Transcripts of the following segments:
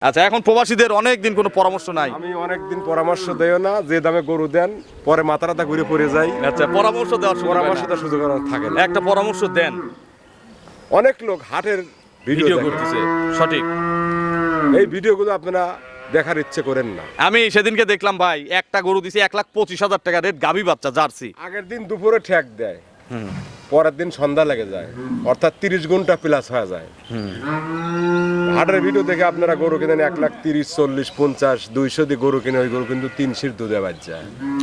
আচ্ছা, এখন প্রবাসীদের অনেক দিন কোনো পরামর্শ নাই। আমি অনেকদিন পরামর্শ দেও না, যে দামে গরু দেন পরে মাথাটা ঘুরে পড়ে যায়। আচ্ছা, পরামর্শ দেওয়ার পরামর্শ দেওয়ার সুযোগ আর থাকে না। একটা পরামর্শ দেন। অনেক লোক হাটের ভিডিও করতেছে, সঠিক। এই ভিডিওগুলো আপনারা দেখার ইচ্ছে করেন না। আমি সেদিনকে দেখলাম ভাই, একটা গরু দিছে 1,25,000 টাকা রেট, গাভী বাচ্চা জার্সি। আগের দিন দুপুরে ঠেক দেয়, পরের দিন সন্ধ্যা লেগে যায়, অর্থাৎ 30 ঘন্টা প্লাস হয়ে যায়। হাটের ভিডিও দেখে আপনারা গরু কিনেন 1,30,000, 40,000, 50,000, 200 দিয়ে গরু কিনে, ওই গরু কিন্তু 3 শির দুধে বাচ্চা।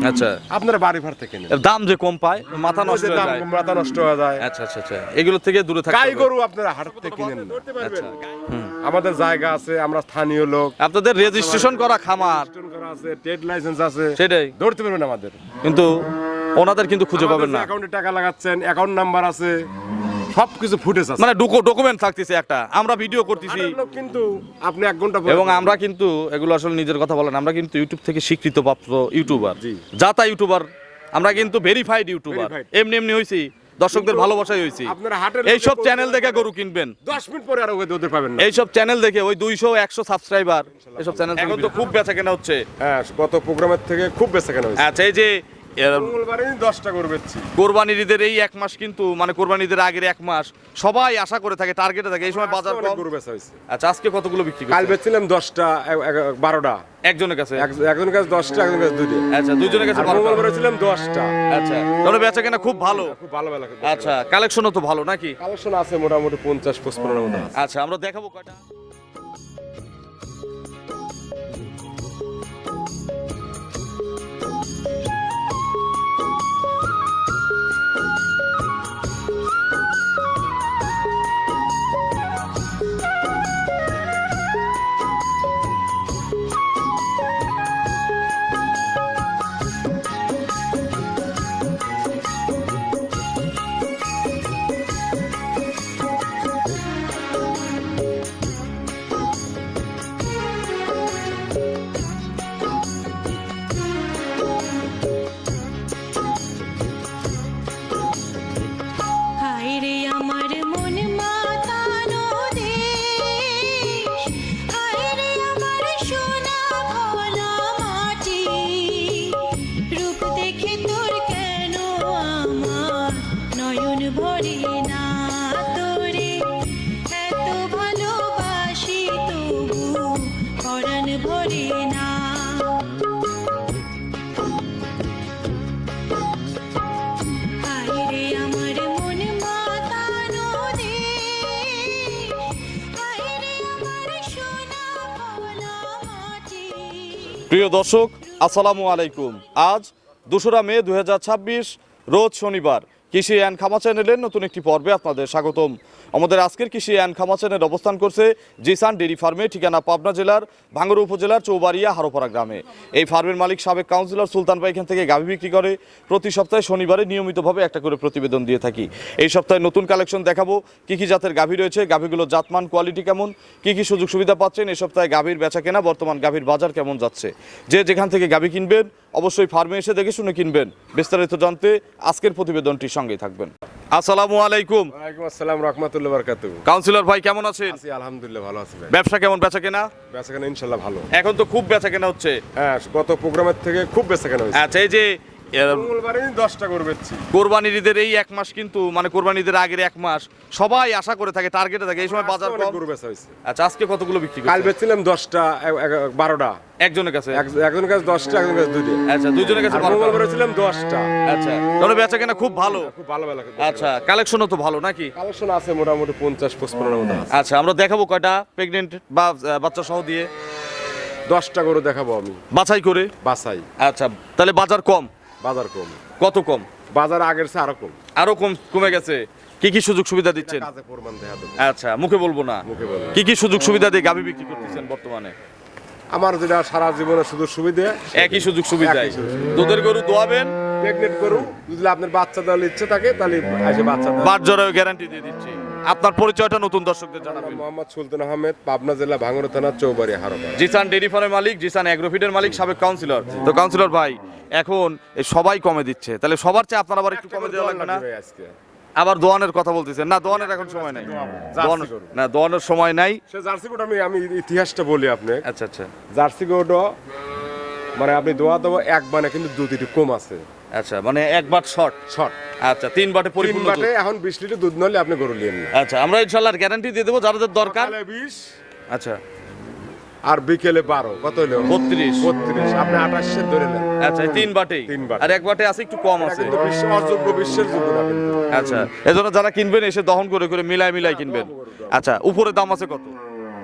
আচ্ছা, আপনারা বাড়ি ভাড় থেকে কিনেন, দাম যে কম পায়, মাথা নষ্ট হয়ে যায়। মাথা নষ্ট হয়ে যায়। আচ্ছা আচ্ছা আচ্ছা, এগুলো থেকে দূরে থাকতে গাই হবে। গরু আপনারা হাট থেকে কিনেন না। আচ্ছা, আমাদের জায়গা আছে, আমরা স্থানীয় লোক, আপনাদের রেজিস্ট্রেশন করা খামার, করা আছে, ট্রেড লাইসেন্স আছে, সেটাই। ধরতে পারবেন আমাদের। কিন্তু ওনাদের কিন্তু খুঁজে পাবেন না। অ্যাকাউন্টে টাকা লাগাচ্ছেন, অ্যাকাউন্ট নাম্বার আছে, সবকিছু ফুটেজ আছে, মানে ডকুমেন্ট থাকতেছে একটা। আমরা ভিডিও করতেছি কিন্তু আপনি 1 ঘন্টা পরে এবং আমরা কিন্তু এগুলো আসলে নিজের কথা বলেন, আমরা কিন্তু ইউটিউব থেকে স্বীকৃতপ্রাপ্ত ইউটিউবার, জি। যাতা ইউটিউবার, আমরা কিন্তু ভেরিফাইড ইউটিউবার। Verified। এমনি এমনি হইছি, দর্শকদের ভালোবাসাই হইছি। আপনারা হাটের এইসব লোকে চ্যানেল দেখে গরু কিনবেন, 10 মিনিট পরে আর ওদের পাবেন না। এইসব চ্যানেল দেখে ওই 200-100 সাবস্ক্রাইবার, এসব চ্যানেল এখন তো খুব বেচা কেনা হচ্ছে। হ্যাঁ, গত প্রোগ্রামের থেকে খুব বেশি কেন হয়েছে। আচ্ছা, এই যে মঙ্গলবারে 10টা করে বেচছি। কোরবানির ঈদের এই 1 মাস কিন্তু, মানে কোরবানির ঈদের আগের 1 মাস সবাই আশা করে থাকে, টার্গেটে থাকে এই সময় বাজার অনেক কম। গরু বেচা হয়েছে। আচ্ছা, আজকে কতগুলো বিক্রি কাল করছেন? বেচছিলাম 10টা, 12টা, একজনের কাছে। একজনের কাছে 10টা, একজনের কাছে 2টা। আচ্ছা, দুইজনের কাছে আর 12টা। মঙ্গলবারে ছিলাম 10টা। আচ্ছা, তাহলে বেচা কেনা খুব ভালো। খুব ভালো বেলা। আচ্ছা, কালেকশনও তো ভালো নাকি? কালেকশন আছে মোটামুটি 50-55 মতো আছে। আচ্ছা, আমরা দেখাবো কয়টা। হায়রে আমার মন মাতানো দেশ, হায়রে আমার সোনা ভোলা মাটি, রূপ দেখে তোর কেন আমার নয়ন ভরে না, তোরে এত ভালোবাসি তবু পরাণ ভরে না। হায়রে আমার মন মাতানো দেশ, হায়রে আমার সোনা ভোলা মাটি। প্রিয় দর্শক, আসসালামু আলাইকুম। আজ 2রা মে 2026, রোজ শনিবার। কৃষি অ্যান্ড খামা চ্যানেলের নতুন একটি পর্বে আপনাদের স্বাগতম। আমাদের আজকের কৃষি অ্যান্ড খামা চ্যানেল অবস্থান করছে জিসান ডেইরি ফার্মে, ঠিকানা পাবনা জেলার ভাঙ্গুড়া উপজেলার চৌবাড়িয়া হারোপাড়া গ্রামে। এই ফার্মের মালিক সাবেক কাউন্সিলর সুলতান ভাই এখান থেকে গাভী বিক্রি করে। প্রতি সপ্তাহে শনিবারে নিয়মিতভাবে একটা করে প্রতিবেদন দিয়ে থাকি। এই সপ্তাহে নতুন কালেকশন দেখাবো, কী কী জাতের গাভী রয়েছে, গাভীগুলোর জাতমান কোয়ালিটি কেমন, কী কী সুযোগ সুবিধা পাচ্ছেন। এই সপ্তাহে গাভীর বেচা কেনা, বর্তমান গাভীর বাজার কেমন যাচ্ছে। যে যেখান থেকে গাভী কিনবেন অবশ্যই ফার্মে এসে দেখে শুনে কিনবেন। বিস্তারিত জানতে আজকের প্রতিবেদনটির সঙ্গেই থাকবেন। আসসালামু আলাইকুম। ওয়ালাইকুম আসসালাম রাহমাতুল্লাহি ওয়া বারাকাতুহু। কাউন্সিলর ভাই কেমন আছেন? আছি আলহামদুলিল্লাহ, ভালো আছি ভাই। ব্যবসা কেমন, বেচা কেনা? বেচা কেনা ইনশাআল্লাহ ভালো। এখন তো খুব বেচা কেনা হচ্ছে। হ্যাঁ, গত প্রোগ্রামের থেকে খুব বেচা কেনা হয়েছে। আচ্ছা, এই যে মঙ্গলবারে 10টা করে বেচছি। কোরবানির ঈদের এই 1 মাস কিন্তু, মানে কোরবানির ঈদের আগের 1 মাস সবাই আশা করে থাকে, টার্গেটে থাকে এই সময় বাজার অনেক কম। গরু বেচা হয়েছে। আচ্ছা, আজকে কতগুলো বিক্রি কাল করছেন? বেচছিলাম 10টা, 12টা, একজনের কাছে। একজনের কাছে 10টা, একজনের কাছে 2টা। আচ্ছা, দুইজনের কাছে আর 12টা। মঙ্গলবারে ছিলাম 10টা। আচ্ছা, তাহলে বেচা কেনা খুব ভালো। খুব ভালো বেলা। আচ্ছা, কালেকশনও তো ভালো নাকি? কালেকশন আছে মোটামুটি 50-55 মতো আছে। আচ্ছা, আমরা দেখাবো কয়টা প্রেগনেন্ট বা বাচ্চা সহ দিয়ে 10টা গরু দেখাবো আমি বাছাই করে। বাসাই। আচ্ছা, তাহলে বাজার কম? বাজার কম, কত কম? বাজার আগের চেয়ে আরো কম। আরো কমে গেছে। কি কি সুযোগ সুবিধা দিচ্ছেন? কাজে প্রমাণ দেখা দেবো, আচ্ছা, মুখে বলবো না। মুখে বলবো। কি কি সুযোগ সুবিধা দিয়ে গাভী বিক্রি করতেছেন বর্তমানে? আমার যেটা সারা জীবনে সুযোগ সুবিধা, একই সুযোগ সুবিধা। একই সুযোগ সুবিধা। দুধের গরু দোয়াবেন, প্রেগনেন্ট গরু যদি আপনার বাচ্চা দেওয়ার ইচ্ছে থাকে তাহলে এসে বাচ্চা দেওয়া। বাট জরায়ু গ্যারান্টি দিয়ে দিচ্ছি। আপনার পরিচয়টা নতুন দর্শকদের জানাবেন। মোহাম্মদ সুলতান আহমেদ, পাবনা জেলা ভাঙ্গুড়া থানা চৌবাড়িয়া হারোপাড়া। জিসান ডেইরি ফার্মের মালিক, জিসান অ্যাগ্রোফিডের মালিক, সাবেক কাউন্সিলর। তো কাউন্সিলর ভাই, এখন এই সবাই কমে দিচ্ছে, তাহলে সবার চেয়ে আপনার আবার একটু কমে দেওয়া লাগবে না? আজকে আবার দোয়ানের কথা বলতেছেন, না দোয়ানের এখন সময় নাই, দোয়ান জার্সি গরু। না দোয়ানের সময় নাই। সে জার্সি গরু আমি ইতিহাসটা বলি আপনি। আচ্ছা আচ্ছা জার্সি গরু মানে আপনি দোয়া দেবো এক বানে কিন্তু দুধ একটু কম আছে, আচ্ছা, মানে এক বাট শর্ট, শর্ট আচ্ছা 3 বাটে 3 পরিপূর্ণ দুধ। বাটে এখন 20 লিটার দুধ নলে আপনি গরু নিয়ে নেন। আচ্ছা, আমরা ইনশাআল্লাহ গ্যারান্টি দিয়ে দেবো যাদের দরকার। সকালে 20 আচ্ছা আর বিকেলে 12, কত হলো 32, 32, আপনি 28 ধরে নেন। আচ্ছা 3 বাটেই, 3 বাটে। আর এক বাটে আছে একটু কম এটা আছে। কিন্তু বিশ্ব অযোগ্য, বিশ্বের যোগ্য না কিন্তু। আচ্ছা, এজন্য যারা কিনবেন এসে দহন করে করে মিলাই কিনবেন। আচ্ছা, উপরে দাম আছে কত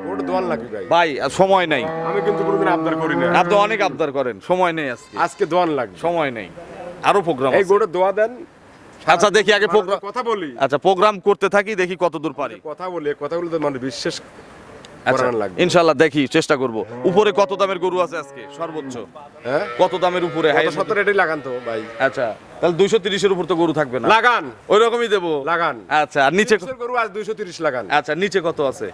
ওটা দোয়ান লাগবে ভাই। ভাই? আর সময় নাই, আমি কিন্তু কোনোদিন আবদার করি না। আপনি অনেক আবদার করেন, সময় নেই আজকে, আজকে দোয়ান লাগবে। সময় নেই, আরো প্রোগ্রাম এই আছে। গরু দোয়া দেন। আচ্ছা দেখি আগে প্রোগ্রাম, কথা বলি, আচ্ছা প্রোগ্রাম করতে থাকি, দেখি কত দূর পারি। কথাগুলো তো মানে বিশ্বাস আচ্ছা করানো লাগবে। ইনশাআল্লাহ দেখি, চেষ্টা করব। উপরে কত দামের গরু আছে আজকে সর্বোচ্চ? হ্যাঁ কত দামের উপরে? কত highest? 70 এটাই লাগান তো ভাই। আচ্ছা, তাহলে 230 এর উপর তো গরু থাকবে না, লাগান, ওই রকমই দেবো। লাগান। আচ্ছা, আর নিচে? 30 এর গরু আজ 230 লাগান। আচ্ছা, নিচে কত আছে?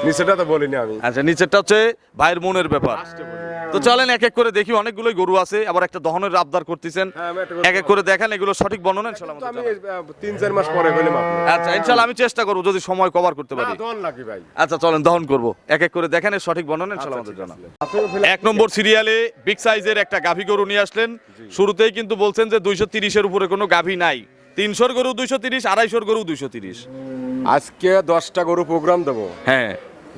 নিচেটা তো বলিনি আমি। আচ্ছা, নিচেরটা হচ্ছে ভাইয়ের মনের ব্যাপার। লাস্টে বলি। তো চলেন এক এক করে দেখি, অনেকগুলোই গরু আছে, আবার একটা দহনের আবদার করতেছেন, হ্যাঁ, আমি একটা এক এক করে দেখান, এগুলো সঠিক বর্ণনা ইনশাআল্লাহ তো আমাদের আমি জানাবেন। 3-4 মাস পরে হইলাম আপনি। আচ্ছা ইনশাআল্লাহ আমি চেষ্টা করব যদি সময় কভার করতে পারি। না দোয়ান লাগবে ভাই। আচ্ছা চলেন দহন করব, এক এক করে দেখেন এর সঠিক বর্ণনা ইনশাআল্লাহ আমাদের ঠিক জানাবেন। আছে। এক নম্বর সিরিয়ালে বিগ সাইজের একটা গাভী গরু নিয়ে আসলেন। শুরুতেই কিন্তু বলছেন যে 230 এর উপরে কোনো গাভী নাই। 300 গরু 230, 250 গরু 230। আজকে 10টা গরু প্রোগ্রাম দেবো। হ্যাঁ,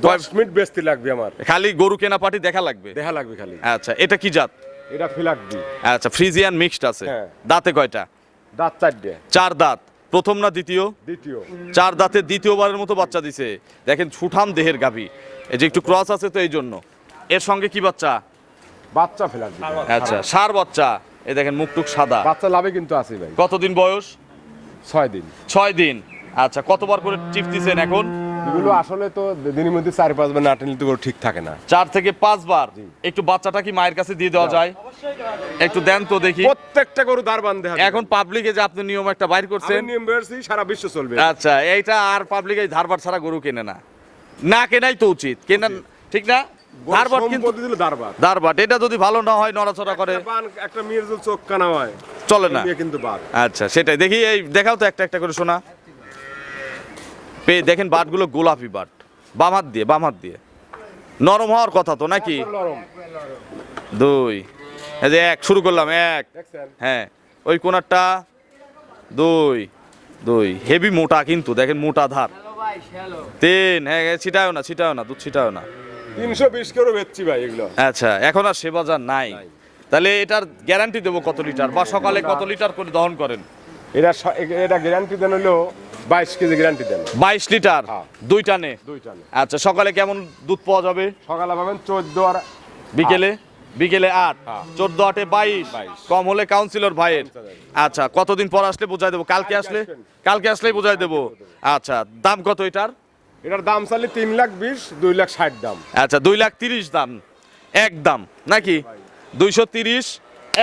10 মিনিট বেচতে লাগবে আমার। খালি গরু কেনা পাটি দেখা লাগবে। দেখা লাগবে খালি। আচ্ছা, এটা কি জাত? এটা ফিলাকবি। আচ্ছা, ফ্রিজিয়ান মিক্সড আছে। হ্যাঁ। দাঁতে কয়টা? দাঁত 4টে। 4 দাঁত। প্রথম না দ্বিতীয়? দ্বিতীয়। 4 দাঁতে দ্বিতীয়বারের মতো বাচ্চা দিছে। দেখেন সুঠাম দেহের গাভী, এই যে একটু ক্রস আছে তো এই জন্য। এর সঙ্গে কি বাচ্চা? বাচ্চা ফিলাকবি। আচ্ছা, সার বাচ্চা। এই দেখেন মুখটুক সাদা। বাচ্চা লাভে কিন্তু আছে ভাই। কতদিন বয়স? 6 দিন। 6 দিন। আচ্ছা, কতবার করে টিপ দিছেন এখন? এগুলো আসলে তো দিনের মধ্যে 4-5 বার না টেনলে তো গরু ঠিক থাকে না। 4 থেকে 5 বার। একটু বাচ্চাটা কি মায়ের কাছে দিয়ে দেওয়া যায়? একটু দেন তো দেখি। প্রত্যেকটা গরু দাঁড় বাঁধতে হবে। এখন পাবলিকে যে আপনি নিয়ম একটা বাইর আমি করছেন, নিয়ম বেরছি, সারা বিশ্ব চলবে। আচ্ছা এইটা আর পাবলিকে ধারবাট ছাড়া গরু কেনে না, না কেনাই তো উচিত, কেনা ঠিক না? ধারবাট কিন্তু সম্পত্তি দিলে দাঁড় বাঁধ। ধারবাট, এটা যদি ভালো না হয় নড়াচড়া করে একটা মেয়ের যদি চোখ কানা হয় চলে না। মেয়ে কিন্তু বাদ। আচ্ছা সেটাই দেখি, এই দেখাও তো একটা একটা করে শোনা। দেখেন বাটগুলো গোলাপি বাট, বাম হাত দিয়ে নরম হওয়ার কথা তো নাকি? নরম। 2, এই যে 1 শুরু করলাম, 1, দেখছেন? হ্যাঁ ওই কোনারটা 2 হেভি মোটা, কিন্তু দেখেন মোটা ধার। 3, হ্যাঁ ছিটাও না দুধ ছিটাও না। 320 করে বেচছি ভাই এগুলো। আচ্ছা, এখন আর সে বাজার নাই। তাহলে এটার গ্যারান্টি দেবো কত লিটার, বা সকালে কত লিটার করে দহন করেন? এটা গ্যারান্টি দেন হলো 22 কেজি গ্যারান্টি দেন। 22 লিটার হ্যাঁ। 2 টানে। আচ্ছা, সকালে কেমন দুধ পাওয়া যাবে? সকালে পাবেন 14 আর বিকেলে 8, 14 8 22, কম হলে কাউন্সিলর ভাইয়ের। আচ্ছা, কতদিন পর আসলে বোঝাই দেবো? কালকে আসলেই বোঝাই দেবো। আচ্ছা, দাম কত এটার? এটার দাম চাইলে 3,20,000, 2,60,000 দাম। আচ্ছা, 2,30,000 দাম, এক দাম নাকি? 230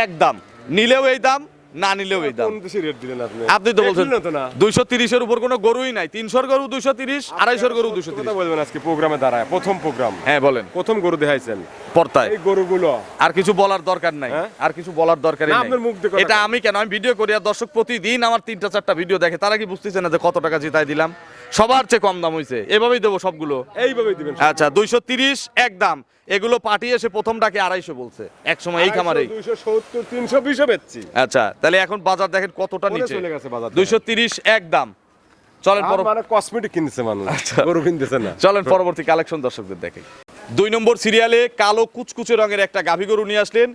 এক দাম, নিলেও এই দাম, না নিলেও এই দাম। কোন দেশে রেট দিলেন আপনি? আপনি তো বলছেন দেখলেন তো না। 230 এর উপর কোনো গরুই নাই। 300 গরু 230, 250 গরু 230। কথা বলবেন আজকে প্রোগ্রামে দাঁড়ায়, প্রথম প্রোগ্রাম, হ্যাঁ বলেন। প্রথম গরু দেখাইছেন পর্তায় এই গরুগুলো। আর কিছু বলার দরকার নাই, হ্যাঁ? আর কিছু বলার দরকারই না, নাই। আপনার মুখ দিয়ে কথা এটা বলেন। আমি কেন, আমি ভিডিও করি আর দর্শক প্রতিদিন আমার 3টা-4টা ভিডিও দেখে, তারা কি বুঝতেছে না যে কত টাকা জিতাই দিলাম? সবার চেয়ে কম দাম হইছে, এভাবেই দেবো সবগুলো। এইভাবেই দিবেন। আচ্ছা, 230 এক দাম। এগুলো পাঠিয়ে এসে প্রথমটাকে 250 বলছে এক সময় এই খামারেই। 270, 320 বেচছি। আচ্ছা, তাহলে এখন বাজার দেখেন কতটা পরে নিচে। চলে গেছে বাজার। 230 এক দাম। চলেন আর মানে কসমেটিক কিনছে মানুষ, গরু কিনতেছে না। চলেন পরবর্তী কালেকশন দর্শকদের দেখে। 2 নম্বর সিরিয়ালে কালো কুচকুচে রঙের একটা গাভী গরু নিয়ে আসলেন।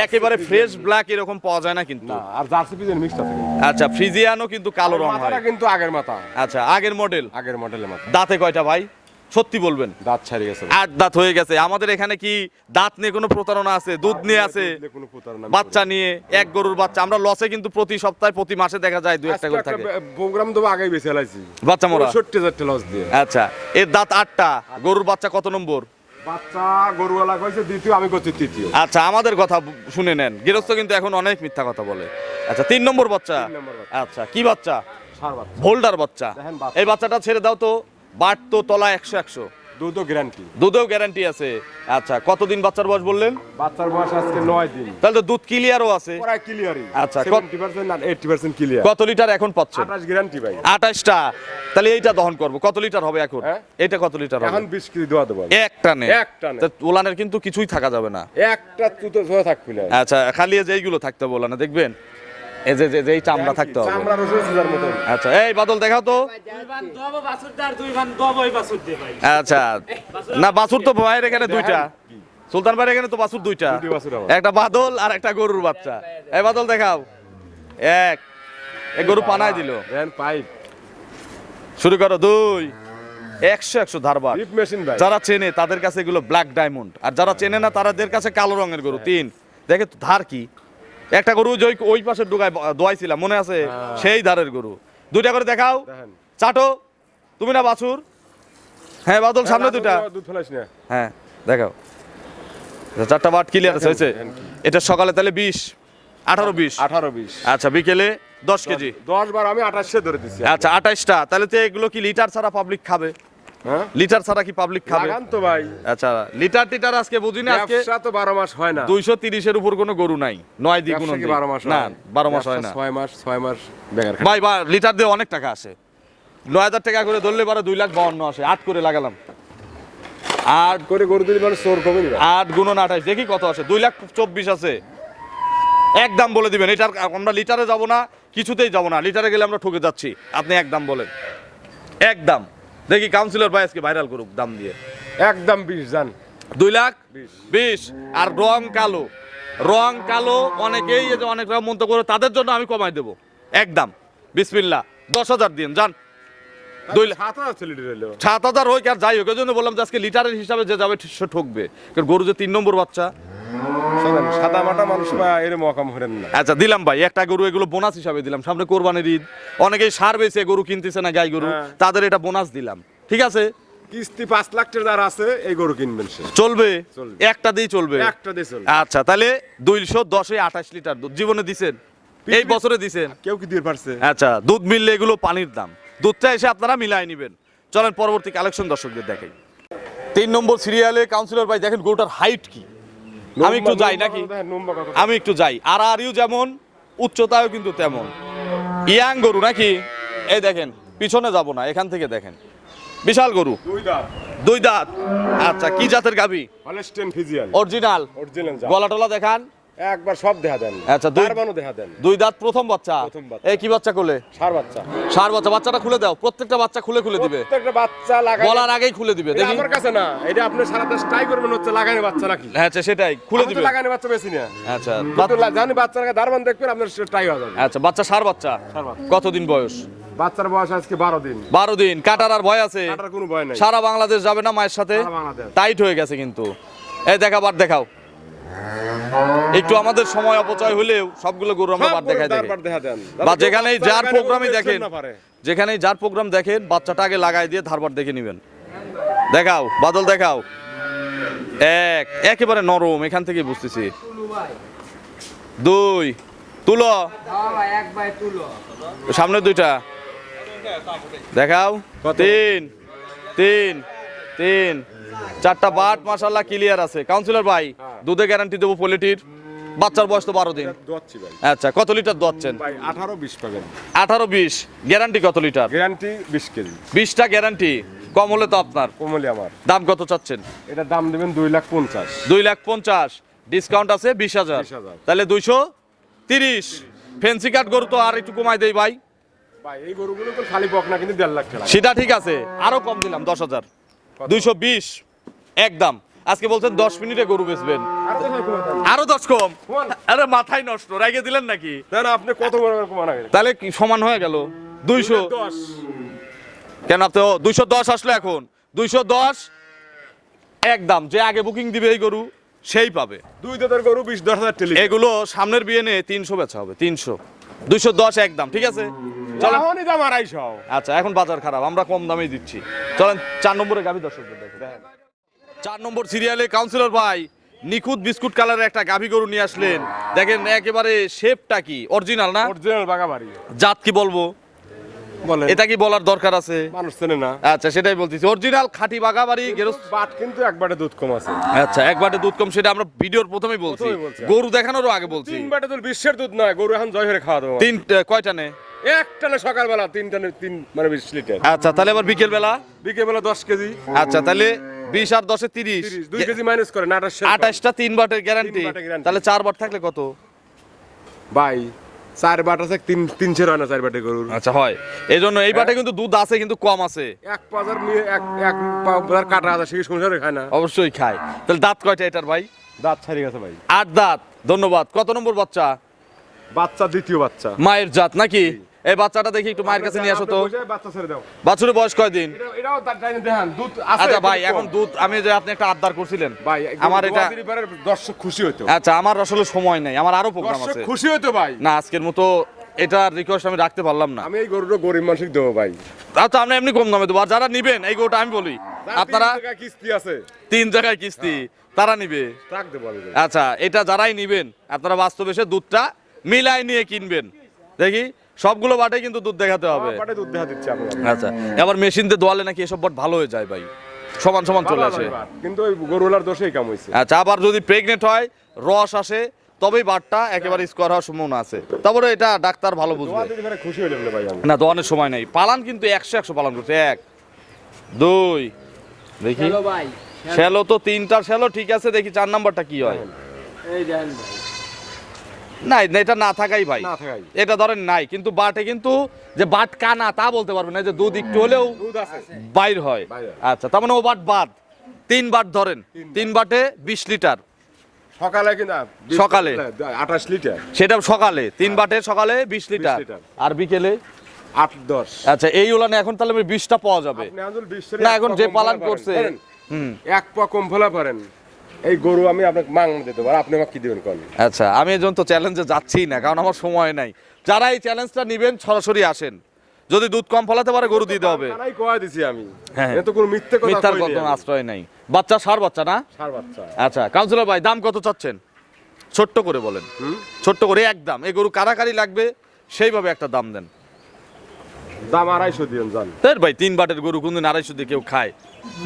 একেবারে ফ্রেশ ব্ল্যাক এরকম পাওয়া যায় না কিন্তু। না, আর জার্সি পিজন মিক্সড আছে। আচ্ছা, ফ্রিজিয়ানও কিন্তু কালো রং হয়। মাথাটা কিন্তু আগের মাথা, আচ্ছা, আগের মডেলের মাথা। দাঁতে কয়টা ভাই? সত্যি বলবেন। দাঁত ছাড়িয়ে গেছে। 8 দাঁত হয়ে গেছে। আমাদের এখানে কি দাঁত নিয়ে কোনো প্রতারণা আছে? দুধ নিয়ে আছে, কোনো প্রতারণা বাচ্চা নিয়ে, এক গরুর বাচ্চা। আমরা লসে কিন্তু প্রতি সপ্তাহে প্রতি মাসে দেখা যায় 2-1টা করে থাকে। প্রোগ্রাম দেবো আগেই বেঁচে লাইছি বাচ্চা মোরা 60,000 লস দিয়ে। আচ্ছা, এর দাঁত 8টা। গরুর বাচ্চা কত নম্বর? বাচ্চা গরুওয়ালা কইছে দ্বিতীয়, আমি কইছি তৃতীয়। আচ্ছা, আমাদের কথা শুনে নেন, গৃহস্থ কিন্তু এখন অনেক মিথ্যা কথা বলে। আচ্ছা, 3 নম্বর বাচ্চা। 3 নম্বর বাচ্চা। আচ্ছা, কি বাচ্চা? সার বাচ্চা। ভোল্ডার বাচ্চা। দেখেন বাচ্চা। এই বাচ্চাটা ছেড়ে দাও তো, বাট তো তলা 100-100। দুধও গ্যারান্টি। দুধেও গ্যারান্টি আছে। আচ্ছা, কতদিন বাচ্চার বয়স বললেন? বাচ্চার বয়স আজকে 9 দিন। তাহলে তো দুধ ক্লিয়ারও আছে। পুরো ক্লিয়ারই। আচ্ছা, 70% আর 80% ক্লিয়ার। কত লিটার এখন পাচ্ছেন? 28 গ্যারান্টি ভাই। 28টা। তাহলে এইটা দহন করব, কত লিটার হবে এখন? হ্যাঁ? এটা কত লিটার হবে? এখন 20 কেজি দোয়া দেবো। এক টানে? এক টানে। তা ওলানের কিন্তু কিছুই থাকা যাবে না। একটা তুতো ধোয়া থাকবে না। আচ্ছা, খালি এই যে এইগুলো থাকতে হবে ওলানে, দেখবেন এই যে যে এই চামড়া থাকতে হবে। চামড়া রসুন সুজার মতন। আচ্ছা, এই বাদল দেখাও তো। আচ্ছা, না বাছুর তো ভাইয়ের এখানে দুইটা, সুলতান ভাইয়ের এখানে তো বাছুর দুইটা, দুটি বাছুর আমার। একটা বাদল আর একটা গরুর বাচ্চা। এই বাদল দেখাও। এক গরু পানায় দিল। দেন পাইপ। শুরু করো। 2 100 ধারবার। ডিপ মেশিন ভাই। যারা চেনে তাদের কাছে এগুলো ব্ল্যাক ডায়মন্ড, আর যারা চেনে না তাদের কাছে কালো রঙের গরু। 3 দেখে তো ধার কি। একটা গরু যে ওই পাশে ডুগায় দোয়াইছিলাম, মনে আছে? সেই ধারের গরু। দুইটা করে দেখাও। দেখেন। চাটো। তুমি না বাছুর? হ্যাঁ বাদল, সামনে দুইটা। দুধ ফেলাইস না। হ্যাঁ দেখাও। চারটা বাট ক্লিয়ার আছে, হয়েছে? এটা সকালে তাহলে 20 18 20। 18 20। আচ্ছা, বিকেলে 10 কেজি। 10 বার আমি 28 ধরে দিছি। আচ্ছা, 28টা। তাহলে তো এগুলো কি লিটার ছাড়া পাবলিক খাবে? হ্যাঁ? লিটার ছাড়া কি পাবলিক খাবে? লাগান তো ভাই। আচ্ছা, লিটার টিটার আজকে বুঝি না। আজকে ব্যবসা তো 12 মাস হয় না। 230 এর উপর কোনো গরু নাই। 9 দ্বিগুণ ব্যবসা কি 12 মাস না, হয়? 12 মাস হয় না 6 মাস বেকার খায়। ভাই। লিটার দিয়ে অনেক টাকা আসে। 9000 টাকা করে ধরলে পারে 2,52,000 আসে। 8 করে লাগালাম। আর করে গরু দিলে মানে চোর কমে না। 8 গুণন 28 দেখি কত আসে। 2,24,000 আছে। একদম বলে দিবেন। এটার আমরা লিটারে যাব না, কিছুতেই যাব না। লিটারে গেলে আমরা ঠকে যাচ্ছি। আপনি একদম বলেন। একদম দেখি কাউন্সিলর ভাই আজকে ভাইরাল করুক দাম দিয়ে। একদম 20 জান। 2,20,000। আর রং কালো, রং কালো অনেকেই এই যে অনেক রকম মন্তব্য করে, তাদের জন্য আমি কমাই দেবো একদম। বিসমিল্লাহ, 10,000 দিন যান। 7,000 লিটার হলো। 7,000 হোক আর যাই হোক, এই জন্য বললাম যে আজকে লিটারের হিসাবে যে যাবে সে ঠকবে। কারণ গরু যে 3 নম্বর বাচ্চা। শুনেন, সাদা মাটা মানুষ বা এর মকাম হরেন না। আচ্ছা, দিলাম ভাই একটা গরু, এগুলো বোনাস হিসাবে দিলাম। সামনে কোরবানির ঈদ, অনেকেই সার বেচে গরু কিনতেছে না, গাই গরু, হ্যাঁ। তাদের এটা বোনাস দিলাম। ঠিক আছে, কিস্তি 5 লাখ টাকা যার আছে এই গরু কিনবেন সে। চলবে, চলবে। একটা দিয়ে চলবে। একটা দিয়ে চলবে। আচ্ছা, তাহলে 210 এ 28 লিটার দুধ জীবনে দিছেন, এই বছরে দিছেন। কেউ কি দিয়ে পারছে? আচ্ছা, দুধ মিললে এগুলো পানির দাম। দুধটা এসে আপনারা মিলাই নেবেন। চলেন পরবর্তী কালেকশন দর্শকদের দেখাই। 3 নম্বর সিরিয়ালে কাউন্সিলর ভাই দেখেন গরুটার হাইট কি। আমি একটু যাই নাকি? আমি একটু যাই। আর আরিও যেমন, উচ্চতায়ও কিন্তু তেমন। ইয়াং গরু নাকি? এই দেখেন, পিছনে যাব না, এখান থেকে দেখেন। বিশাল গরু, 2 দাঁত। 2 দাঁত। আচ্ছা, কি জাতের গাভী? Holstein Friesian. অরিজিনাল। অরিজিনাল জাত। গলা টলা দেখান। একবার সব দেখা দেন। আচ্ছা, দারবানও দেখা দেন। 2 দাঁত, প্রথম বাচ্চা। প্রথম বাচ্চা। এই কি বাচ্চা কোলে? সার বাচ্চা। সার বাচ্চা। বাচ্চাটা খুলে দাও, প্রত্যেকটা বাচ্চা খুলে খুলে দিবে। প্রত্যেকটা বাচ্চা লাগাই। বলার আগেই খুলে দিবে। এটা দেখি। আমার কাছে না, এটা আপনি সারা দেশ ট্রাই করবেন হচ্ছে লাগানো বাচ্চা নাকি। হ্যাঁ, আচ্ছা, সেটাই খুলে আমি তো দিবে। লাগানো বাচ্চা বেশি না। আচ্ছা, কিন্তু জানি বাচ্চাকে দারবান দেখবেন আপনার ট্রাই হয়ে যাবে। আচ্ছা, বাচ্চা সার বাচ্চা। সার বাচ্চা। কতদিন বয়স? বাচ্চার বয়স আজকে 12 দিন। 12 দিন। কাটার আর ভয় আছে? কাটার কোনো ভয় নাই। সারা বাংলাদেশ যাবে না মায়ের সাথে? সারা বাংলাদেশ। টাইট হয়ে গেছে কিন্তু। এই দেখা, বার দেখাও। একটু আমাদের সময় অপচয় হলেও সবগুলো গরু আমরা বার দেখাই দেখি। দারবার দেখা দেন। বা যেখানেই যার প্রোগ্রামই দেখেন দেখেন, যেখানেই যার প্রোগ্রাম দেখেন, বাচ্চাটা আগে লাগাই দিয়ে ধারবার দেখে নেবেন। দেখাও বাদল, দেখাও। একেবারে নরম, এখান থেকে বুঝতেছি। 2 তুলো, সামনে 2টা দেখাও। 3 3 3 4টা বাট মাশাআল্লাহ ক্লিয়ার আছে। কাউন্সিলর ভাই, দুধে গ্যারান্টি দেবো পোলিটির। বাচ্চার বয়স তো 12 দিন। দোয়াচ্ছি ভাই। আচ্ছা, কত লিটার দোয়াচ্ছেন? ভাই 18 20 পাবেন। 18 20। গ্যারান্টি কত লিটার? Guarantee 20 KG. 20টা গ্যারান্টি। কম হলে তো আপনার। কোমলি আমার। দাম কত চাচ্ছেন? এটা দাম দেবেন 2,50,000। 2,50,000। ডিসকাউন্ট আছে 20,000। 20,000 তাহলে 230। ফেন্সি কাট গরু তো আর একটু কমাই দেই ভাই। ভাই এই গরুগুলো তো খালি বক না, কিন্তু 1.5 লাখ টাকা। সেটা ঠিক আছে, আরো কম দিলাম 10,000। 220 একদম। আজকে বলছেন 10 মিনিটে গরু বেচবেন, আর তো কম দাম। আরো 10 কম। কমান। আরে মাথায় নষ্ট, রেগে দিলেন নাকি? না আপনি কত বড় কমানা গেলেন? তাহলে কি সমান হয়ে গেল? 200 10। কেন? আপনি 210 আসলে এখন 210 একদম। যে আগে বুকিং দিবে এই গরু সেই পাবে। 2 দাঁতের গরু 20-10,000 টাকা। এগুলো সামনের বিয়ে নিয়ে 300 বেচা হবে। 300 210 একদম। ঠিক আছে, চলেন। এখনই দাম 250। আচ্ছা, এখন বাজার খারাপ, আমরা কম দামেই দিচ্ছি। চলেন 4 নম্বরে গাভী দর্শকদের দেখেন। 4 নম্বর সিরিয়ালে কাউন্সিলর ভাই নিখুঁত বিস্কুট কালারের একটা গাভী গরু নিয়ে আসলেন। দেখেন একেবারে শেপটা কি অরিজিনাল না? অরিজিনাল বাগাবাড়ি। জাত কি বলবো? বলেন। এটা কি বলার দরকার আছে? মানুষ চেনে না। আচ্ছা সেটাই বলতেছি, অরিজিনাল খাঁটি বাগাবাড়ি গেরস্ত। বাট কিন্তু একবারে দুধ কম আছে। আচ্ছা এক বাটে দুধ কম, সেটা আমরা ভিডিওর প্রথমেই বলছি, প্রথমেই বলছি। গরু দেখানোরও আগে বলছি। 3 বাটে দুধ বিশ্বের দুধ নয়, গরু এখন জয় হয়ে খাওয়া দেবো। তিন কয়টা নে? এক টানে সকালবেলা 3 টানে 3 মানে 20 লিটার। আচ্ছা তাহলে আবার বিকেল বেলা? বিকেলবেলা 10 কেজি। আচ্ছা তাহলে 20 আর 10 এ 30, 2 কেজি মাইনাস করেন 28 28টা 3 বাটের গ্যারান্টি। 3 বাটের guarantee। তাহলে 4 বাট থাকলে কত? ভাই 4 বাট আছে 300 হয় না 4 বাটে গরুর। আচ্ছা হয়, এই জন্য এই বাটে কিন্তু দুধ আছে কিন্তু কম আছে। এক পাজার নিয়ে এক পাজার কাটা আছে, সেই সংসারে খায় না। অবশ্যই খায়। তাহলে দাঁত কয়টা এটার ভাই? দাঁত ছাড়ি গেছে ভাই। 8 দাঁত। ধন্যবাদ। কত নম্বর বাচ্চা? বাচ্চা দ্বিতীয় বাচ্চা। মায়ের জাত নাকি? এই বাচ্চাটা দেখি একটু মায়ের কাছে নিয়ে আসো তো। বাচ্চা ছেড়ে দাও। বাছুরের বয়স কয়দিন? এটাও তার টাইনে দেখেন দুধ আছে। আচ্ছা ভাই এখন দুধ, আমি যে আপনি একটা আবদার করছিলেন ভাই আমার এটা, দর্শক খুশি হতো। আচ্ছা আমার আসলে সময় নেই, আমার আরো প্রোগ্রাম দর্শক আছে। খুশি হতো ভাই। না আজকের মতো এটার রিকোয়েস্ট আমি রাখতে পারলাম না। আমি এই গরুটা গরিব মানুষকে দেবো ভাই। আচ্ছা আমরা এমনি কম দামে দেবো, আর যারা নিবেন এই গরুটা আমি বলি আপনারা 3 টাকা কিস্তি আছে, 3 জায়গায় কিস্তি, তারা নিবে। ট্রাক দেবো আমি। আচ্ছা এটা যারাই নিবেন আপনারা বাস্তবে এসে দুধটা মিলাই নিয়ে কিনবেন। দেখি সবগুলো বাটে কিন্তু দুধ দেখাতে হবে। বাটে দুধ দেখা দিচ্ছে আপনি। আচ্ছা এবার মেশিন দিয়ে দোয়ালে নাকি এসব বাট ভালো হয়ে যায় ভাই, সমান সমান চলে আসে। কিন্তু ওই গরুলার দোষেই কাম হইছে। আচ্ছা আবার যদি প্রেগনেন্ট হয়, রস আসে, তবেই বাটটা একেবারে স্কোয়ার হওয়ার সম্ভাবনা আছে। তারপরে এটা ডাক্তার ভালো বুঝবে। তোমাদের এখানে খুশি হইলাম না ভাই আমি। না দোয়ানের সময় নেই, পালান কিন্তু 100 পালন করছে। 1 2 দেখি শ্যালো তো 3টার শ্যালো ঠিক আছে, দেখি 4 নাম্বারটা কি হয়। না এটা না থাকাই ভাই, না থাকাই। এটা ধরেন নাই, কিন্তু বাটে কিন্তু যে বাট কানা তা বলতে পারবেন না, যে দুধ একটু হলেও দুধ আছে। বাইর হয়। বাইর হয়। আচ্ছা তার মানে ও বাট বাদ 3 বাট ধরেন, 3 বাটে 20 লিটার সকালে কিনা সকালে 28 লিটার, সেটা সকালে 3 বাটে সকালে 20 লিটার, লিটার। আর বিকেলে 8-10। আচ্ছা এই উলানে এখন তাহলে 20টা পাওয়া যাবে। আপনি আজল 20 না এখন যে পালন করছে, এক পা কম ফেলা পারেন। এই গরু আমি আপনাকে মাংনা দিতে পারি, আপনি আমাকে কি দিবেন কোন? আচ্ছা আমি এই জন্য তো চ্যালেঞ্জে যাচ্ছি না, কারণ আমার সময় নাই। যারা এই চ্যালেঞ্জটা নেবেন সরাসরি আসেন, যদি দুধ কম ফলাতে পারে গরু দিতে হবে। কানাই কয়া দিছি আমি। হ্যাঁ। এ তো কোনো মিথ্যে কথা মিথ্যার কইনি কোনো আমি। আশ্রয় নাই। বাচ্চা সার বাচ্চা না? ষাঁড় বাচ্চা। আচ্ছা কাউন্সিলর ভাই দাম কত চাচ্ছেন? ছোট্ট করে বলেন, ছোট্ট করে একদম। এই গরু কারাকারি লাগবে সেইভাবে একটা দাম দেন। দাম 250 দিন জান। তার ভাই 3 বাটের গরু কোনদিন 250 দিয়ে কেউ খায়?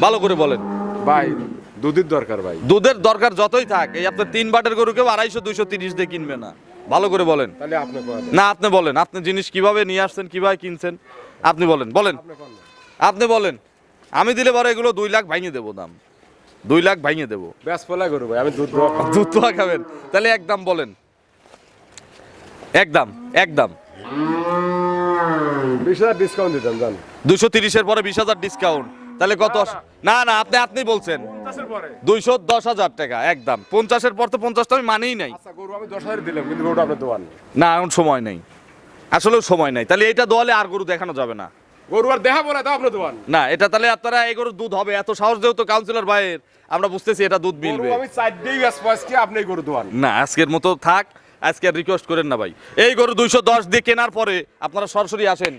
ভালো করে বলেন। ভাই দুধের দরকার ভাই। দুধের দরকার যতই থাক, এই আপনার 3 বাটের গরু কেউ 250-230 দিয়ে কিনবে না। ভালো করে বলেন। তাহলে আপনি কয়া দেন। না আপনি বলেন, আপনি জিনিস কিভাবে নিয়ে আসছেন, কিভাবে কিনছেন, আপনি বলেন। বলেন আপনি কোন না। আপনি বলেন। আমি দিলে পরে এগুলো 2 লাখ ভাঙিয়ে দেবো দাম, 2 লাখ ভাঙিয়ে দেবো। ব্যাস পলা গরু ভাই, আমি দুধ দোয়া খাবো। দুধ তো খাবেন, তাহলে একদম বলেন। একদম একদম 20,000 ডিসকাউন্ট দিতাম জান। 230-এর পরে 20,000 ডিসকাউন্ট, তাহলে কত? না না আপনি বলছেন 50 পরে। 210,000 টাকা একদম। 50-এর পর তো 50টা আমি মানেই নাই। আচ্ছা গরু আমি 10,000 দিলাম, কিন্তু গরুটা আপনি দোয়ান। না এখন সময় নেই, আসলেও সময় নাই। তাহলে এটা দোয়ালে আর গরু দেখানো যাবে না। গরু আর দেখা বলে দাও আপনি দোয়ান। না এটা তাহলে আপনারা এই গরুর দুধ হবে এত সাহস যেহেতু কাউন্সিলর ভাইয়ের, আমরা বুঝতেছি এটা দুধ গরু মিলবে। আমি 4 ডেই ব্যাস পাঁচকে আপনি গরু দোয়ান। না আজকের মতো থাক, আজকে আর রিকোয়েস্ট করেন না ভাই। এই গরু 210 দিয়ে কেনার পরে আপনারা সরাসরি আসেন।